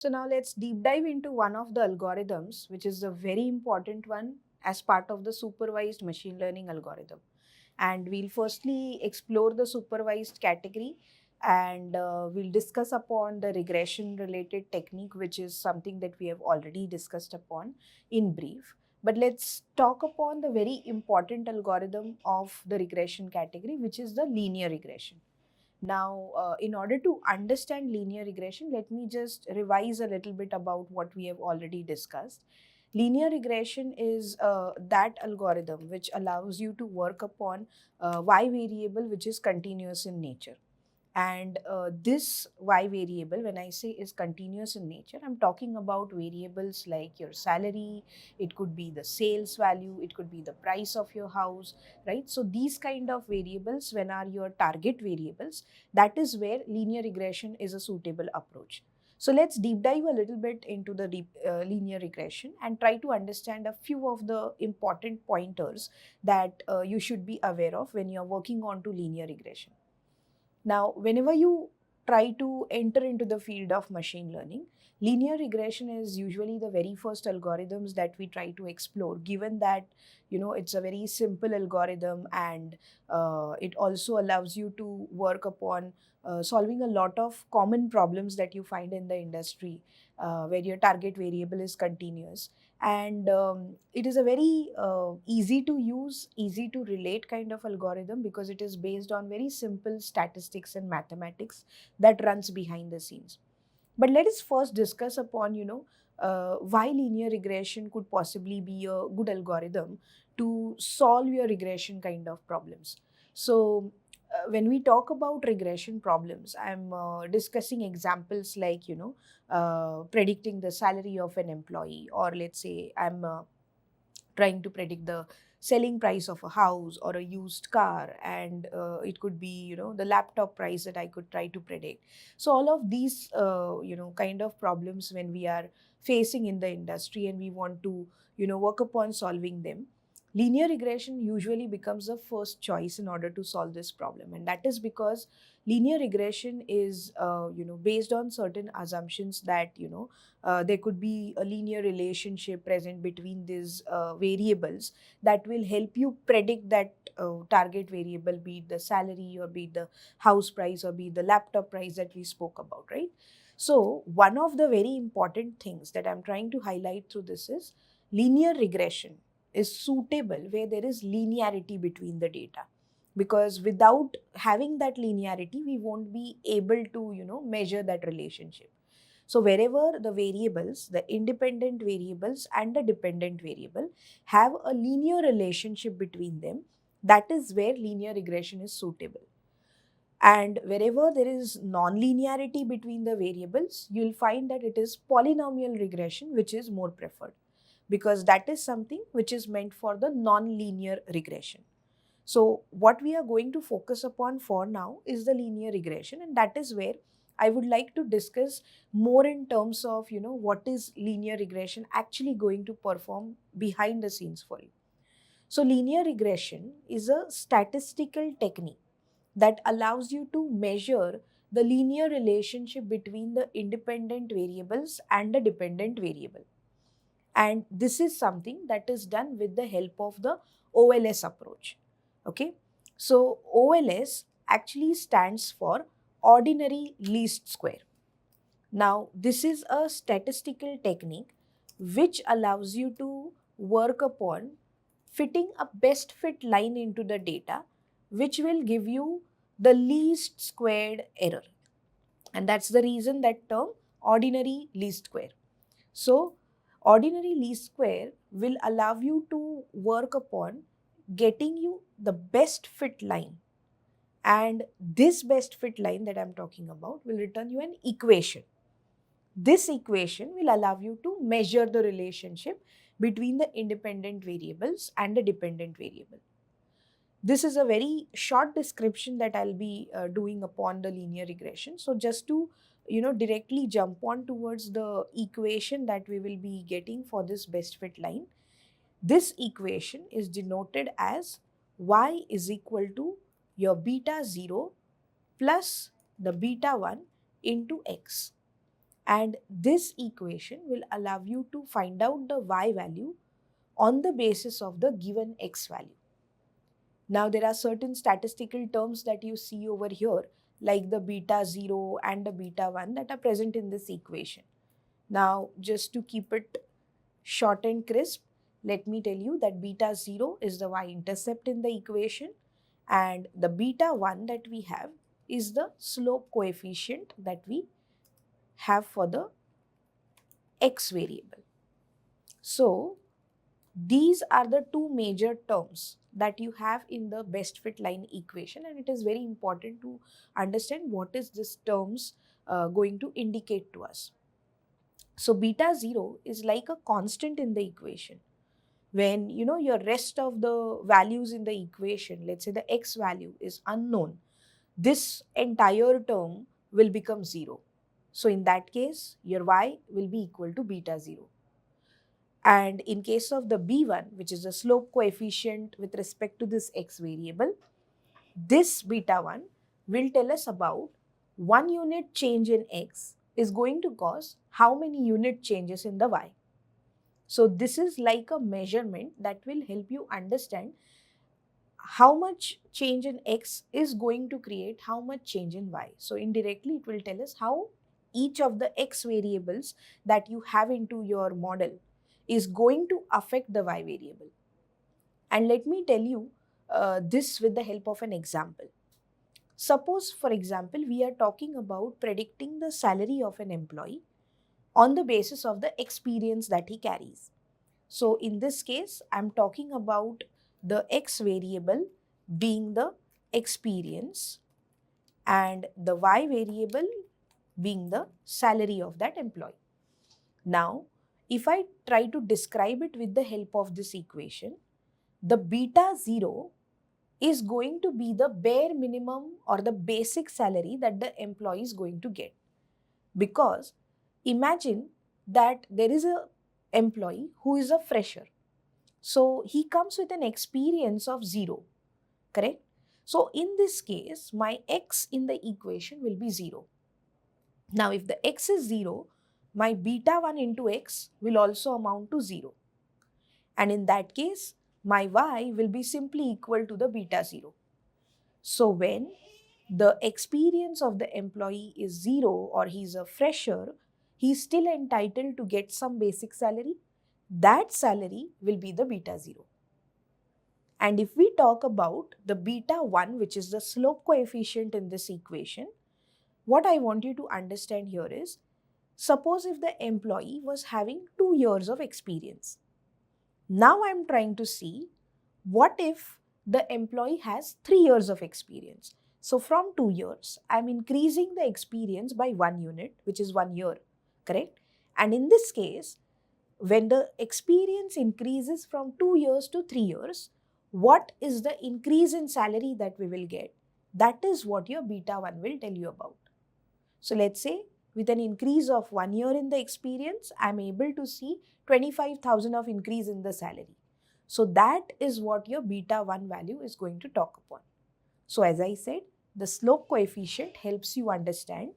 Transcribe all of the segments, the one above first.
So now let's deep dive into one of the algorithms, which is a very important one as part of the supervised machine learning algorithm. And we'll firstly explore the supervised category, and we'll discuss upon the regression related technique, which is something that we have already discussed upon in brief. But let's talk upon the very important algorithm of the regression category, which is the linear regression. Now, in order to understand linear regression, let me just revise a little bit about what we have already discussed. Linear regression is that algorithm which allows you to work upon y variable which is continuous in nature. And this y variable, when I say is continuous in nature, I'm talking about variables like your salary, it could be the sales value, it could be the price of your house, right? So these kind of variables, when are your target variables, that is where linear regression is a suitable approach. So let's deep dive a little bit into the linear regression and try to understand a few of the important pointers that you should be aware of when you're working on to linear regression. Now, whenever you try to enter into the field of machine learning, linear regression is usually the very first algorithms that we try to explore, given that it's a very simple algorithm, and it also allows you to work upon solving a lot of common problems that you find in the industry, where your target variable is continuous. And it is a very easy to use, easy to relate kind of algorithm, because it is based on very simple statistics and mathematics that runs behind the scenes. But let us first discuss upon why linear regression could possibly be a good algorithm to solve your regression kind of problems. So when we talk about regression problems, I'm discussing examples like predicting the salary of an employee, or let's say I'm trying to predict the selling price of a house or a used car, and it could be the laptop price that I could try to predict. So all of these kind of problems, when we are facing in the industry and we want to work upon solving them, linear regression usually becomes the first choice in order to solve this problem. And that is because linear regression is based on certain assumptions that there could be a linear relationship present between these variables that will help you predict that target variable, be it the salary or be it the house price or be it the laptop price that we spoke about, right? So one of the very important things that I'm trying to highlight through this is linear regression is suitable where there is linearity between the data, because without having that linearity we won't be able to measure that relationship. So wherever the variables, the independent variables and the dependent variable have a linear relationship between them, that is where linear regression is suitable. And wherever there is non-linearity between the variables, you'll find that it is polynomial regression which is more preferred, because that is something which is meant for the non-linear regression. So what we are going to focus upon for now is the linear regression, and that is where I would like to discuss more in terms of what is linear regression actually going to perform behind the scenes for you. So linear regression is a statistical technique that allows you to measure the linear relationship between the independent variables and the dependent variable. And this is something that is done with the help of the OLS approach. Okay, so OLS actually stands for ordinary least square. Now, this is a statistical technique which allows you to work upon fitting a best fit line into the data, which will give you the least squared error. And that's the reason that term ordinary least square. So, ordinary least square will allow you to work upon getting you the best fit line. And this best fit line that I'm talking about will return you an equation. This equation will allow you to measure the relationship between the independent variables and the dependent variable. This is a very short description that I'll be doing upon the linear regression. So just to directly jump on towards the equation that we will be getting for this best fit line. This equation is denoted as y is equal to your beta 0 plus the beta 1 into x. And this equation will allow you to find out the y value on the basis of the given x value. Now there are certain statistical terms that you see over here, like the beta 0 and the beta 1, that are present in this equation. Now just to keep it short and crisp, let me tell you that beta 0 is the y-intercept in the equation, and the beta 1 that we have is the slope coefficient that we have for the x variable. So these are the two major terms that you have in the best fit line equation, and it is very important to understand what is this terms going to indicate to us. So beta 0 is like a constant in the equation. When your rest of the values in the equation, let's say the x value is unknown, this entire term will become 0. So in that case, your y will be equal to beta 0. And in case of the b1, which is the slope coefficient with respect to this x variable, this beta 1 will tell us about 1 unit change in x is going to cause how many unit changes in the y. So this is like a measurement that will help you understand how much change in x is going to create how much change in y. So indirectly it will tell us how each of the x variables that you have into your model is going to affect the y variable. And let me tell you this with the help of an example. Suppose, for example, we are talking about predicting the salary of an employee on the basis of the experience that he carries. So in this case, I'm talking about the x variable being the experience and the y variable being the salary of that employee. Now, if I try to describe it with the help of this equation, the beta 0 is going to be the bare minimum or the basic salary that the employee is going to get. Because imagine that there is a employee who is a fresher. So he comes with an experience of 0, correct? So in this case, my x in the equation will be 0. Now if the x is 0, my beta 1 into x will also amount to 0. And in that case, my y will be simply equal to the beta 0. So when the experience of the employee is 0 or he's a fresher, he's still entitled to get some basic salary. That salary will be the beta 0. And if we talk about the beta 1, which is the slope coefficient in this equation, what I want you to understand here is, suppose if the employee was having 2 years of experience. Now I'm trying to see what if the employee has 3 years of experience. So from 2 years, I'm increasing the experience by 1 unit, which is 1 year, correct? And in this case, when the experience increases from 2 years to 3 years, what is the increase in salary that we will get? That is what your beta 1 will tell you about. So let's say with an increase of 1 year in the experience, I'm able to see 25,000 of increase in the salary. So that is what your beta 1 value is going to talk upon. So as I said, the slope coefficient helps you understand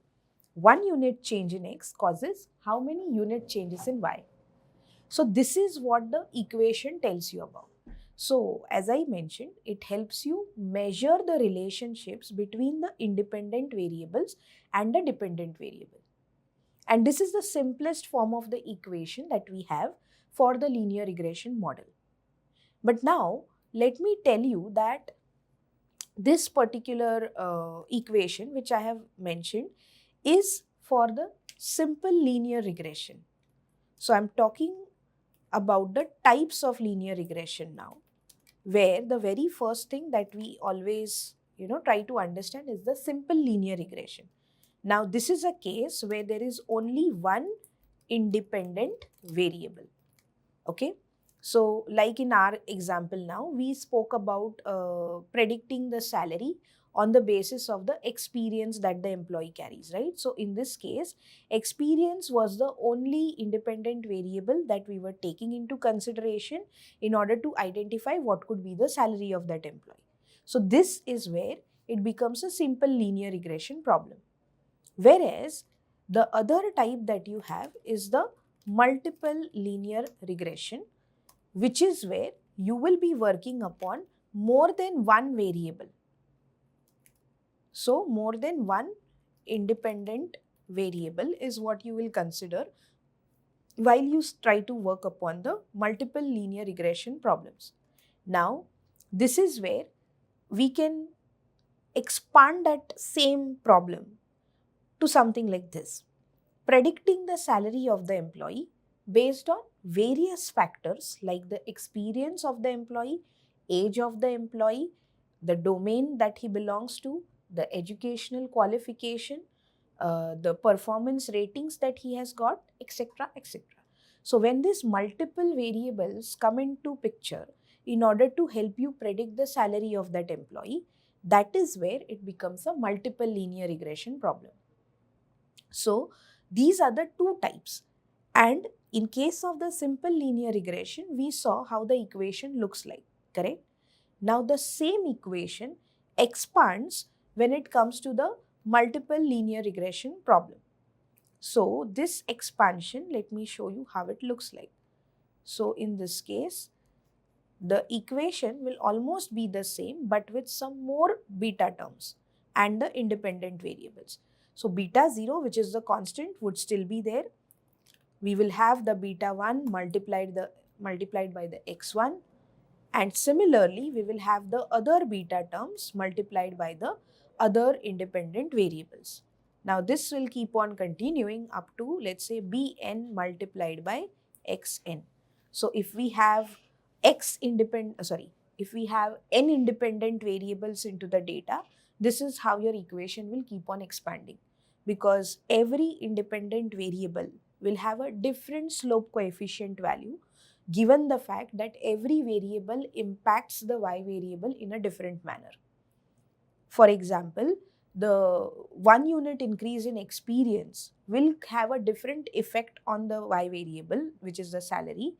1 unit change in x causes how many unit changes in y. So this is what the equation tells you about. So as I mentioned, it helps you measure the relationships between the independent variables and the dependent variable. And this is the simplest form of the equation that we have for the linear regression model. But now let me tell you that this particular equation which I have mentioned is for the simple linear regression. So I'm talking about the types of linear regression now, where the very first thing that we always try to understand is the simple linear regression. Now this is a case where there is only one independent variable. Okay, so like in our example now, we spoke about predicting the salary on the basis of the experience that the employee carries, right? So in this case, experience was the only independent variable that we were taking into consideration in order to identify what could be the salary of that employee. So this is where it becomes a simple linear regression problem. Whereas The other type that you have is the multiple linear regression, which is where you will be working upon more than one variable. So more than one independent variable is what you will consider while you try to work upon the multiple linear regression problems. Now, this is where we can expand that same problem to something like this. Predicting the salary of the employee based on various factors like the experience of the employee, age of the employee, the domain that he belongs to, the educational qualification, the performance ratings that he has got, etc., etc. So when these multiple variables come into picture in order to help you predict the salary of that employee, that is where it becomes a multiple linear regression problem. So these are the two types. And in case of the simple linear regression, we saw how the equation looks like, correct? Now the same equation expands when it comes to the multiple linear regression problem. So this expansion, let me show you how it looks like. So in this case, the equation will almost be the same but with some more beta terms and the independent variables. So beta 0, which is the constant, would still be there. We will have the beta 1 multiplied by the x1, and similarly we will have the other beta terms multiplied by the other independent variables. Now this will keep on continuing up to, let's say, bn multiplied by xn. So if we have if we have n independent variables into the data, this is how your equation will keep on expanding, because every independent variable will have a different slope coefficient value given the fact that every variable impacts the y variable in a different manner. For example, the 1 unit increase in experience will have a different effect on the y variable, which is the salary,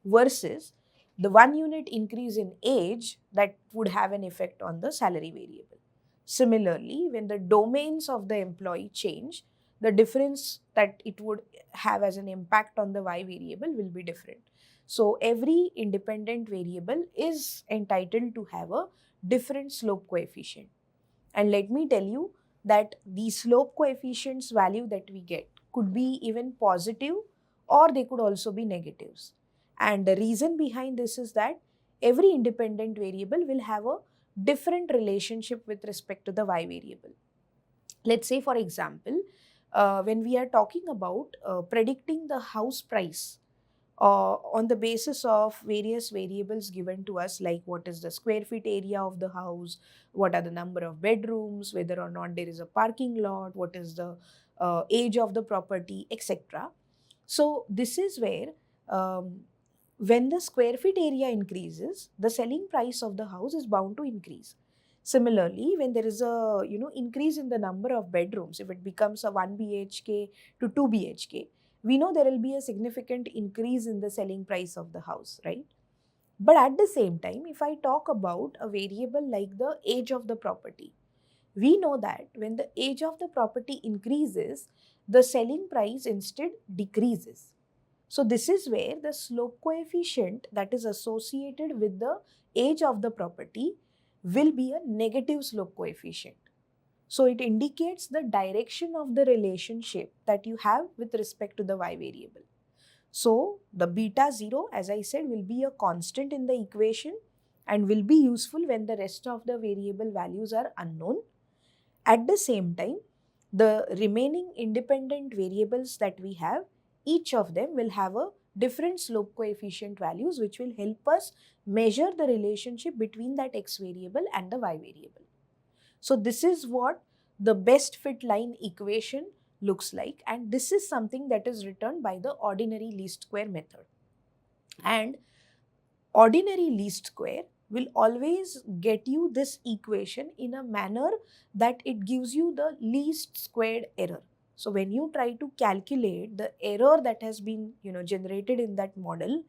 versus the 1 unit increase in age that would have an effect on the salary variable. Similarly, when the domains of the employee change, the difference that it would have as an impact on the y variable will be different. So every independent variable is entitled to have a different slope coefficient. And let me tell you that the slope coefficients value that we get could be even positive or they could also be negatives. And the reason behind this is that every independent variable will have a different relationship with respect to the y variable. Let's say, for example, when we are talking about predicting the house price on the basis of various variables given to us, like what is the square feet area of the house, what are the number of bedrooms, whether or not there is a parking lot, what is the age of the property, etc. So this is where when the square feet area increases, the selling price of the house is bound to increase. Similarly, when there is a increase in the number of bedrooms, if it becomes a 1 BHK to 2 BHK, we know there will be a significant increase in the selling price of the house, right? But at the same time, if I talk about a variable like the age of the property, we know that when the age of the property increases, the selling price instead decreases. So this is where the slope coefficient that is associated with the age of the property will be a negative slope coefficient. So it indicates the direction of the relationship that you have with respect to the y variable. So the beta 0, as I said, will be a constant in the equation and will be useful when the rest of the variable values are unknown. At the same time, the remaining independent variables that we have, each of them will have a different slope coefficient values, which will help us measure the relationship between that x variable and the y variable. So this is what the best fit line equation looks like, and this is something that is written by the ordinary least square method. And ordinary least square will always get you this equation in a manner that it gives you the least squared error. So when you try to calculate the error that has been generated in that model,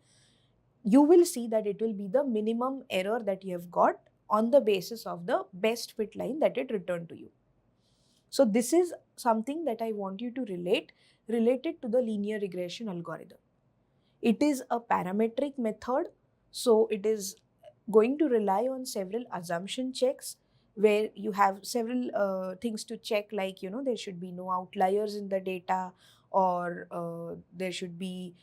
you will see that it will be the minimum error that you have got on the basis of the best fit line that it returned to you. So this is something that I want you to related to the linear regression algorithm. It is a parametric method, so it is going to rely on several assumption checks where you have several things to check, like there should be no outliers in the data, or there should be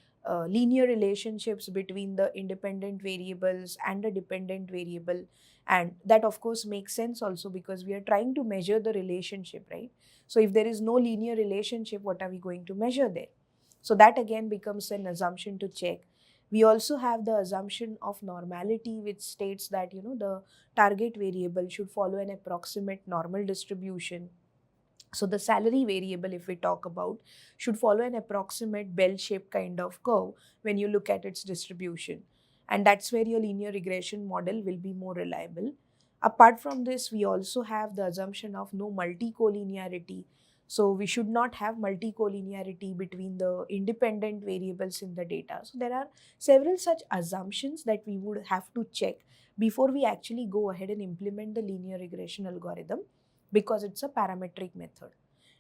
linear relationships between the independent variables and the dependent variable. And that of course makes sense also, because we are trying to measure the relationship, right? So if there is no linear relationship, what are we going to measure there? So that again becomes an assumption to check. We also have the assumption of normality, which states that the target variable should follow an approximate normal distribution. So the salary variable, if we talk about, should follow an approximate bell-shaped kind of curve when you look at its distribution. And that's where your linear regression model will be more reliable. Apart from this, we also have the assumption of no multi-collinearity. So we should not have multi-collinearity between the independent variables in the data. So there are several such assumptions that we would have to check before we actually go ahead and implement the linear regression algorithm, because it's a parametric method.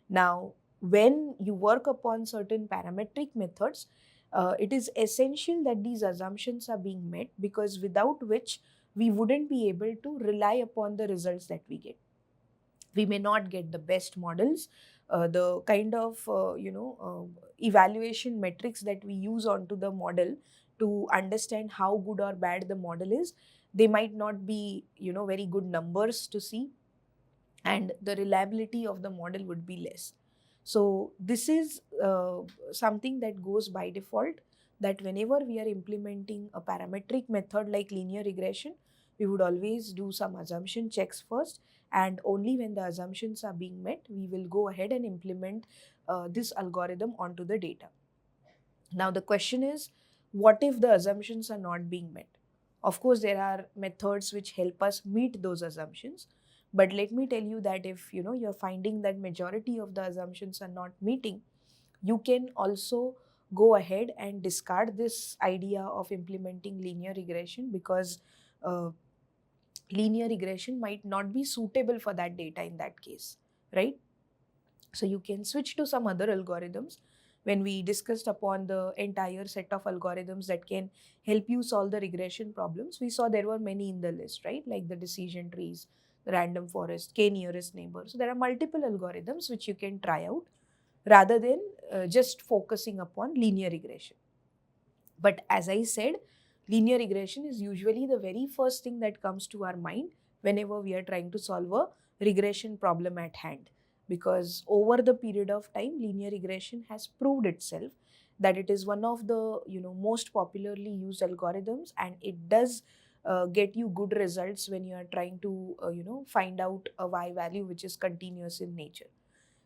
Now, when you work upon certain parametric methods, it is essential that these assumptions are being met, because without which we wouldn't be able to rely upon the results that we get. We may not get the best models. The kind of evaluation metrics that we use onto the model to understand how good or bad the model is, they might not be very good numbers to see, and the reliability of the model would be less. So this is something that goes by default, that whenever we are implementing a parametric method like linear regression, we would always do some assumption checks first, and only when the assumptions are being met, we will go ahead and implement this algorithm onto the data. Now the question is, what if the assumptions are not being met? Of course, there are methods which help us meet those assumptions. But let me tell you that if you're finding that majority of the assumptions are not meeting, you can also go ahead and discard this idea of implementing linear regression, because uh, linear regression might not be suitable for that data in that case, right? So you can switch to some other algorithms. When we discussed upon the entire set of algorithms that can help you solve the regression problems, we saw there were many in the list, right? Like the decision trees, the random forest, k nearest neighbor. So there are multiple algorithms which you can try out rather than just focusing upon linear regression. But as I said, linear regression is usually the very first thing that comes to our mind whenever we are trying to solve a regression problem at hand. Because over the period of time, linear regression has proved itself that it is one of the most popularly used algorithms, and it does get you good results when you are trying to find out a y value which is continuous in nature.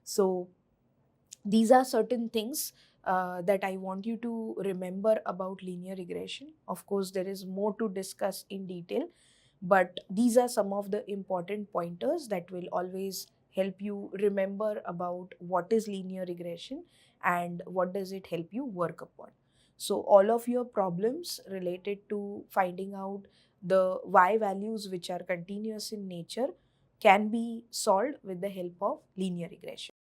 So these are certain things that I want you to remember about linear regression. Of course, there is more to discuss in detail, but these are some of the important pointers that will always help you remember about what is linear regression and what does it help you work upon. So all of your problems related to finding out the y values which are continuous in nature can be solved with the help of linear regression.